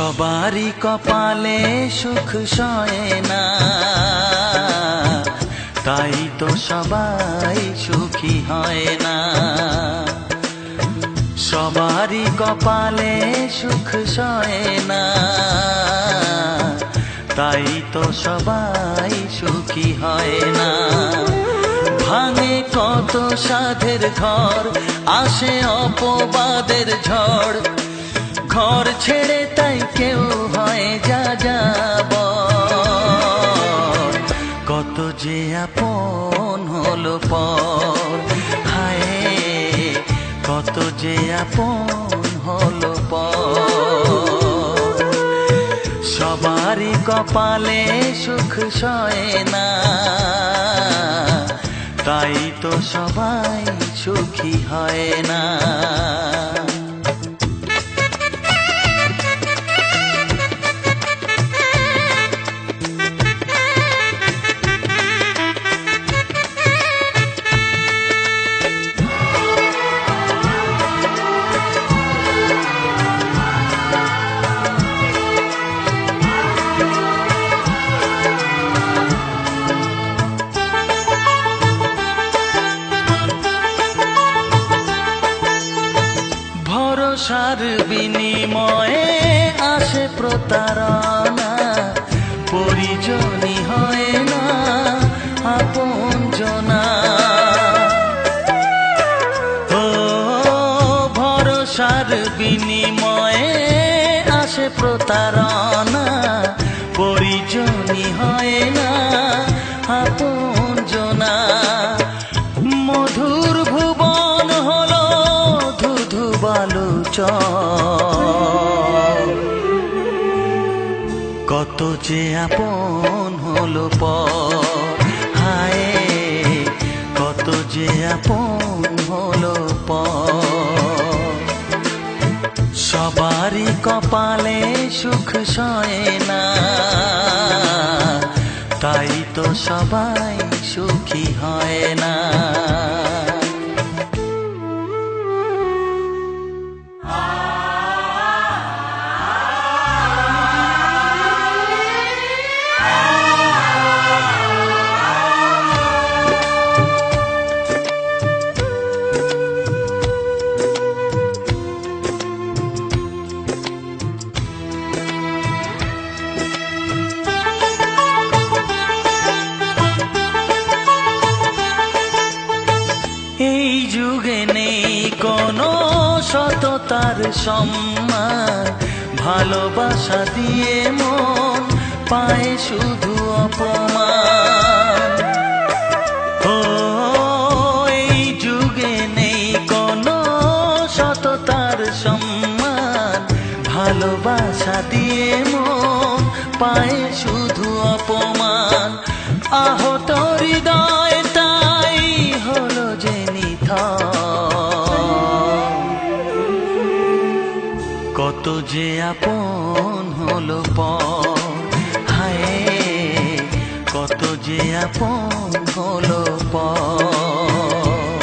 সবারই কপালে সুখ সয় না, তাই তো সবাই সুখী হয় না। সবারই কপালে সুখ সয় না, তাই তো সবাই সুখী হয় না। ভাঙে কত সাধের ঘর, আসে অপবাদের ঝড়, ঘর ছেড়ে তাই কেউ হয় যা যাব। কত যে আপন হলো পর, হায় কত যে আপন হলো পর। সবারই কপালে সুখ সয় না, তাই তো সবাই সুখী হয় না। ভরসার বিনিময়ে আসে প্রতারণা, পরিজনই হয় না আপনজনা। ও ভরসার বিনিময়ে আসে প্রতারণা, পরিজনই হয় না আপনজনা। মধুর ভুবন হলো ধুধু বালুচর, কত যে আপন হলো পর, হায় কত যে আপন হলো পর। সবারই কপালে সুখ সয় না, তাই তো সবাই সুখী হয় না। এই যুগে নেই কোনো সততার সম্মান, ভালোবাসা দিয়ে মন পায় শুধু অপমান। ও এই যুগে নেই কোনো সততার সম্মান, ভালোবাসা দিয়ে মন পায় শুধু অপমান। আহত হৃদয় তাই হলো যে নিথর, কত যে আপন হলো পর, হায় কত যে আপন হলো পর।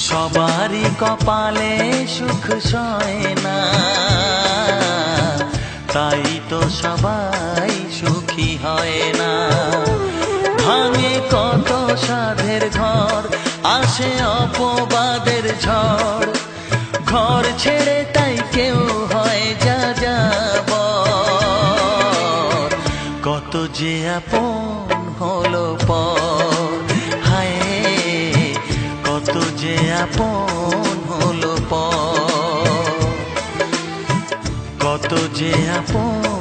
সবারই কপালে সুখ সয় না, তাই তো সবাই সুখী হয় না। ভাঙে কত সাধের ঘর, আসে অপবাদের ঝড়, ঘর ছেড়ে তাই কেউ হয় যা যাব। কত যে আপন হলো পর, হায় কত যে আপন হলো পর, কত যে আপন